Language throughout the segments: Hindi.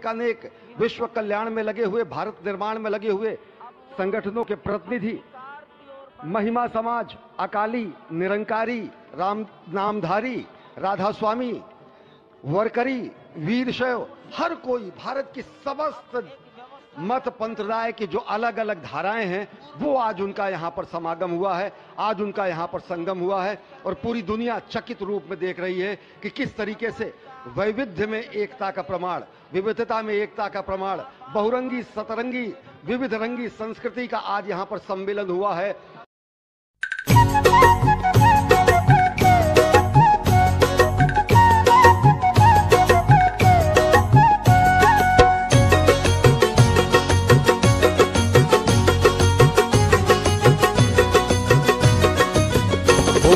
अनेकानेक विश्व कल्याण में लगे हुए, भारत निर्माण में लगे हुए संगठनों के प्रतिनिधि, महिमा समाज, अकाली, निरंकारी, राम नामधारी, राधा स्वामी, वरकरी, वीरशैव, हर कोई भारत की समस्त मत पंथराय की जो अलग अलग धाराएं हैं वो आज उनका यहां पर समागम हुआ है, आज उनका यहां पर संगम हुआ है। और पूरी दुनिया चकित रूप में देख रही है कि किस तरीके से वैविध्य में एकता का प्रमाण, विविधता में एकता का प्रमाण, बहुरंगी सतरंगी विविध रंगी संस्कृति का आज यहां पर सम्मेलन हुआ है।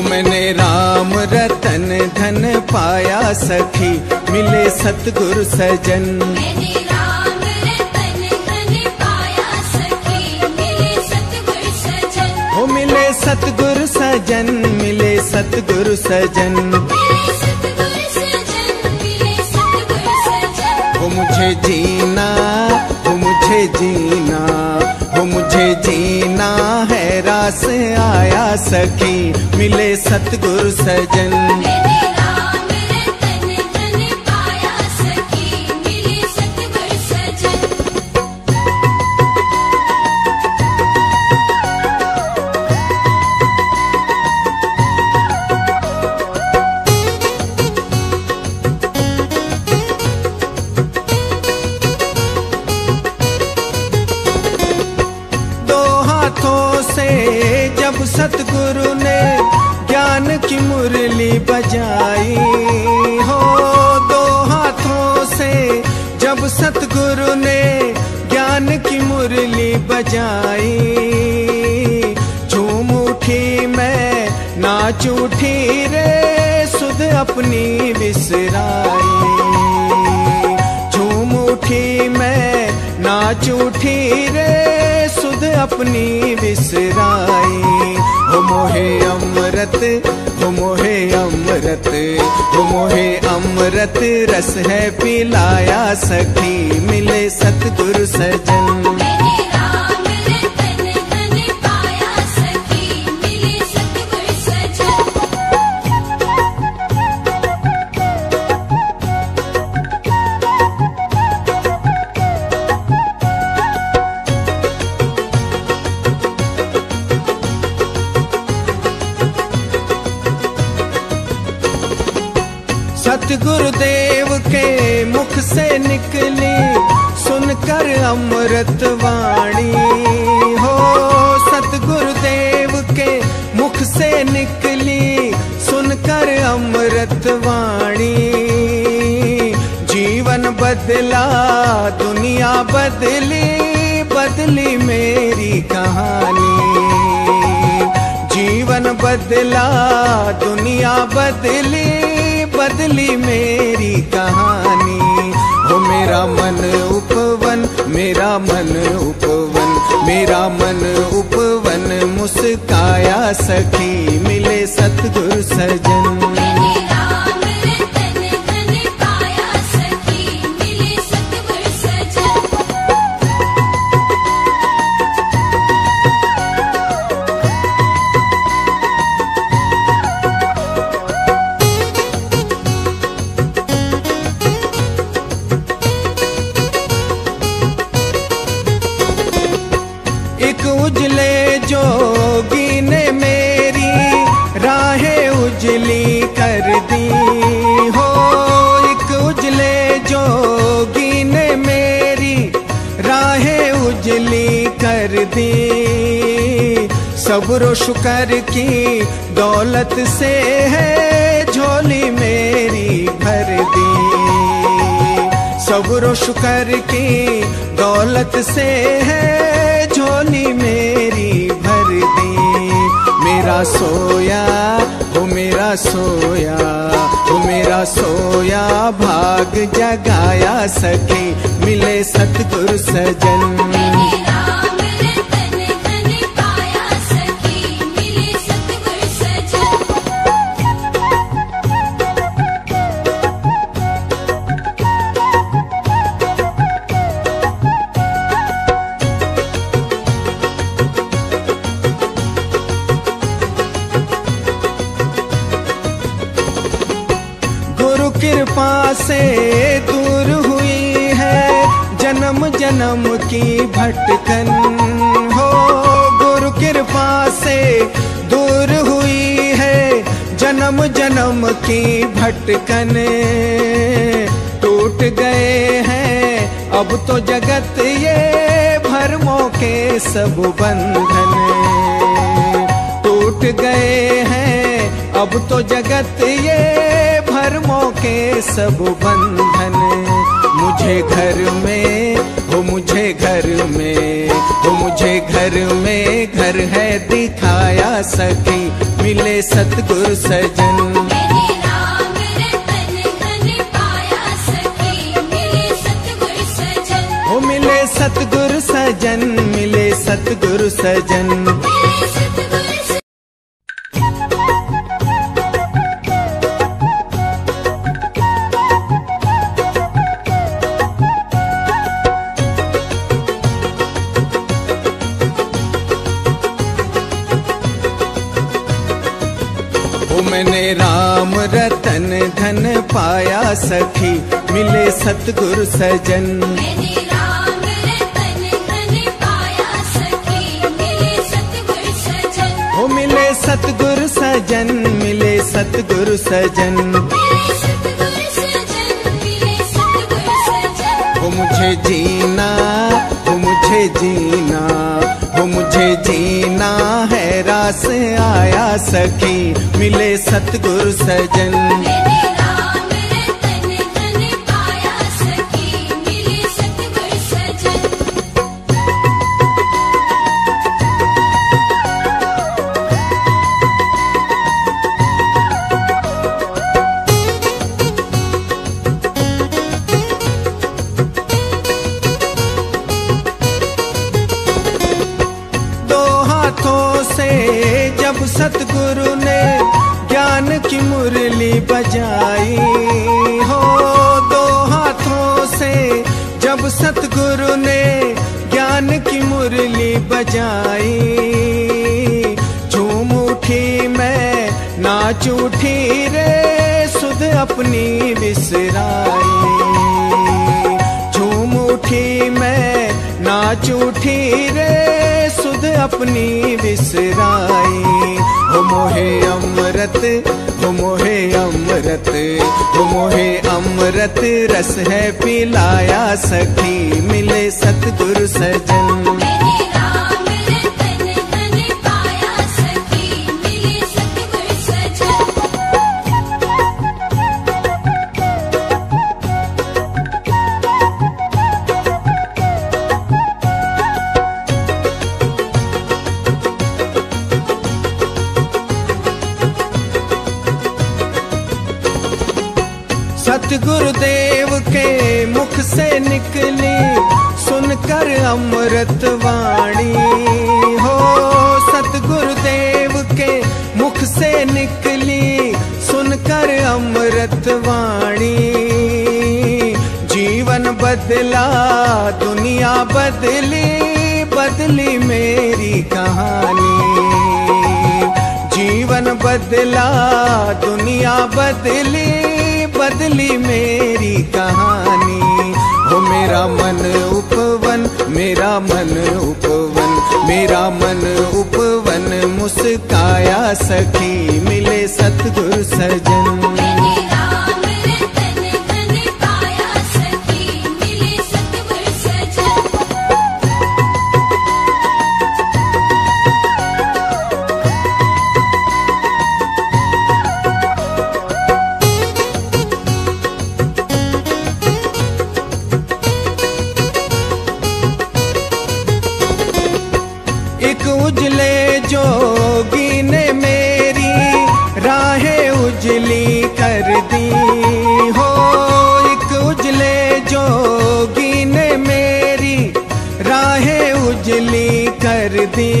मैंने राम रतन धन पाया सखी, मिले सतगुरु सजन। मैंने राम रतन धन पाया सखी, मिले सतगुरु सजन। हो मिले सतगुरु सजन, मिले सतगुरु सजन, मिले सतगुरु सजन, मिले सतगुरु सजन। हो मुझे जीना, हो मुझे जीना, हो मुझे जीना है रास आया सखी, मिले सतगुरु सजन। मैंने राम रतन धन पाया सखी, मिले सतगुरु सजन। जब सतगुरु ने ज्ञान की मुरली बजाई हो, दो हाथों से जब सतगुरु ने ज्ञान की मुरली बजाई, झूम उठी मैं नाच उठी रे सुध अपनी विसराई, झूम उठी मैं नाच उठी रे सुध अपनी विसराई। हो मोहे अमृत, हो मोहे अमृत, हो मोहे अमृत रस है पिलाया सखी, मिले सतगुरु सजन। मैंने राम रतन धन पाया सखी, मिले सतगुरु सजन। सतगुरुदेव के मुख से निकली सुनकर अमृत वाणी हो, सतगुरुदेव के मुख से निकली सुनकर अमृत वाणी, जीवन बदला दुनिया बदली, बदली मेरी कहानी, जीवन बदला दुनिया बदली, बदली मेरी कहानी। हो मेरा मन उपवन, मेरा मन उपवन, मेरा मन उपवन मुस्काया सखी, मिले सतगुरु सजन। मैंने राम रतन धन पाया सखी, मिले सतगुरु सजन। एक उजले जोगी ने मेरी राहें उजली कर दी हो, एक उजले जोगी ने मेरी राहें उजली कर दी, सब्र शुक्र की दौलत से है झोली मेरी भर दी, सब्र शुक्र की दौलत से है झोली मेरी भर दी। मेरा सोया, हो मेरा सोया, हो मेरा सोया भाग जगाया सखी, मिले सतगुरु सजन। मैंने राम रतन धन पाया सखी, मिले सतगुरु सजन। कृपा से दूर हुई है जन्म जन्म की भटकन हो। गुरु कृपा से दूर हुई है जन्म जन्म की भटकन। टूट गए हैं अब तो जगत ये भरमों के सब बंधन। टूट गए हैं अब तो जगत ये भरमों के सब बंधन। मुझे घर में हो, मुझे घर में हो, मुझे घर में घर है दिखाया सखी, मिले सतगुरु सजन। मेरे राम रतन धन पाया सखी, मिले सतगुरु सजन। हो मिले सतगुरु सजन, मिले सतगुरु सजन। मिले सतगुरु मैंने राम रतन धन पाया सखी, मिले सतगुरु सजन। मैंने राम रतन धन पाया सखी, मिले सतगुरु सजन। हो मिले सतगुरु सजन, मिले सतगुरु सजन। मिले सतगुरु सजन, मिले सतगुरु सजन। हो मुझे जीना, हो मुझे जीना, हो मुझे जीना है रास आया सखी, मिले सतगुरु सजन। मैंने राम रतन धन पाया सखी, मिले सतगुरु सजन। जब सतगुरु ने ज्ञान की मुरली बजाई हो, दो हाथों से जब सतगुरु ने ज्ञान की मुरली बजाई। झूम उठी मैं नाच उठी रे सुध अपनी बिसराई। झूम उठी मैं नाच उठी रे सुध अपनी बिसराई। हो मोहे अमृत, हो मोहे अमृत, हो मोहे अमृत रस है पिलाया सखी, मिले सतगुरु सजन। मैंने राम रतन धन पाया सखी, मिले सतगुरु सजन। सतगुरुदेव के मुख से निकली सुनकर अमृत वाणी हो। सतगुरुदेव के मुख से निकली सुनकर अमृत वाणी। जीवन बदला दुनिया बदली, बदली मेरी कहानी। जीवन बदला दुनिया बदली, बदली मेरी कहानी। हो मेरा मन उपवन, मेरा मन उपवन, मेरा मन उपवन मुस्काया सखी, मिले सतगुरु सजन। मैंने राम रतन धन पाया सखी, मिले सतगुरु सजन। एक उजले जोगी ने मेरी राहें उजली कर दी हो। एक उजले जोगी ने मेरी राहें उजली कर दी।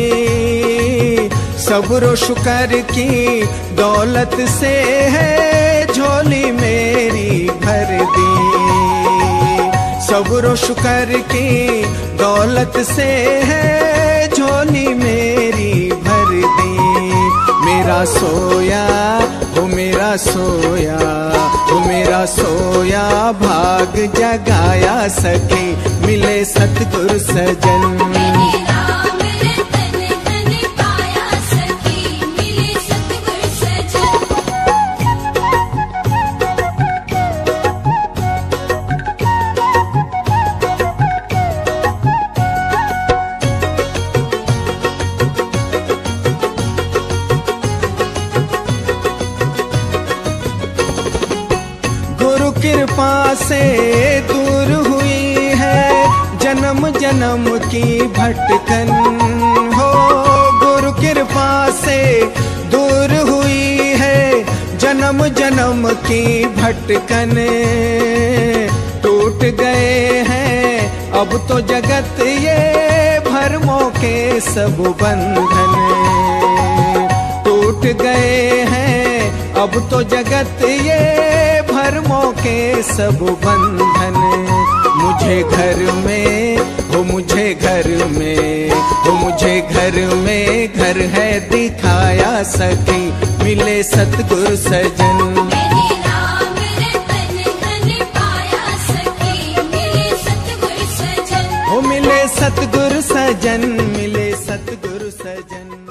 सब्र शुक्र की दौलत से है झोली मेरी भर दी। सब्र शुक्र की दौलत से है झोली मेरी भर दी। मेरा सोया हो मेरा सोया, हो मेरा सोया भाग जगाया सखी, मिले सतगुरु सजन। मेरे राम रतन धन पाया सखी, मिले सतगुरु सजन। गुरु कृपा से दूर हुई है जन्म जन्म की भटकन हो, गुरु कृपा से दूर हुई है जन्म जन्म की भटकन। टूट गए हैं अब तो जगत ये भरमों के सब बंधन, टूट गए हैं अब तो जगत ये भरमों के सब बंधन। मुझे घर में हो, मुझे घर में हो, मुझे घर में घर है दिखाया सखी, मिले सतगुरु सजन। मेरे राम रतन धन पाया सखी, मिले सतगुरु सजन। हो मिले सतगुरु सजन, मिले सतगुरु सजन।